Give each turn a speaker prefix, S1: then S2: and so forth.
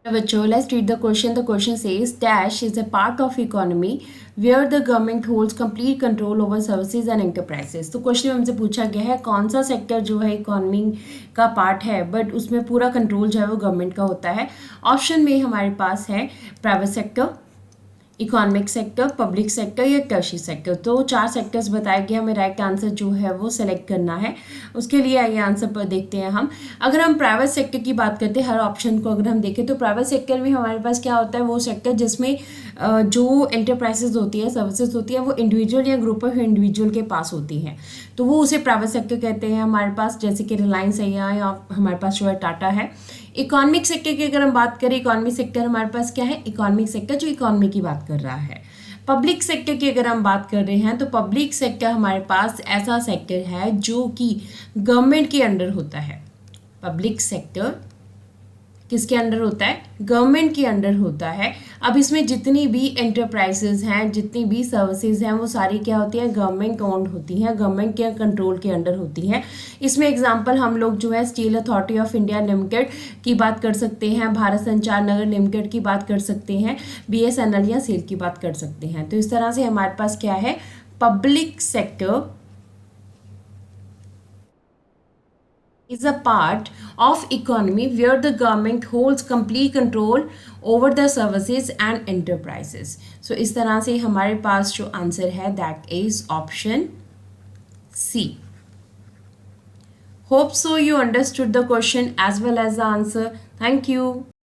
S1: बच्चों, let's read the question. The question says dash is a part of economy where the government holds complete control over services and enterprises. तो question में हमसे पूछा गया है कौन सा सेक्टर जो है इकोनॉमी का पार्ट है बट उसमें पूरा कंट्रोल जो है वो गवर्नमेंट का होता है. ऑप्शन में हमारे पास है private sector, economic sector, public sector या टर्शी सेक्टर. तो 4 सेक्टर्स बताए गए, हमें राइट आंसर जो है वो सेलेक्ट करना है. उसके लिए आइए आंसर पर देखते हैं हम. अगर हम प्राइवेट सेक्टर की बात करते हैं, हर ऑप्शन को अगर हम देखें तो प्राइवेट सेक्टर में हमारे पास क्या होता है, वो सेक्टर जिसमें जो एंटरप्राइजेज होती है, सर्विसेज होती है, वो इंडिविजुअल या ग्रुप ऑफ इंडिविजुअल के पास होती हैं, तो वो उसे प्राइवेट सेक्टर कहते हैं. हमारे पास जैसे कि रिलायंस है या हमारे पास जो है टाटा है. इकोनॉमिक सेक्टर की अगर हम बात करें, इकोनॉमिक सेक्टर हमारे पास क्या है, इकोनॉमिक सेक्टर जो इकोनॉमी की बात कर रहा है. पब्लिक सेक्टर की अगर हम बात कर रहे हैं तो पब्लिक सेक्टर हमारे पास ऐसा सेक्टर है जो कि गवर्नमेंट के अंडर होता है. पब्लिक सेक्टर किसके अंडर होता है, गवर्नमेंट के अंडर होता है. अब इसमें जितनी भी एंटरप्राइजेज हैं, जितनी भी सर्विसेज हैं, वो सारी क्या होती हैं, गवर्नमेंट ओन्ड होती हैं, गवर्नमेंट के कंट्रोल के अंडर होती हैं. इसमें एग्जांपल हम लोग जो है steel authority of India limited की बात कर सकते हैं, भारत संचार निगम लिमिटेड की बात कर सकते हैं, BSNL या सेल की बात कर सकते हैं. तो इस तरह से हमारे पास क्या है, public sector is a part of economy where the government holds complete control over the services and enterprises. So इस तरह से हमारे पास जो आंसर है that is option C. Hope so you understood the question as well as the answer. Thank you.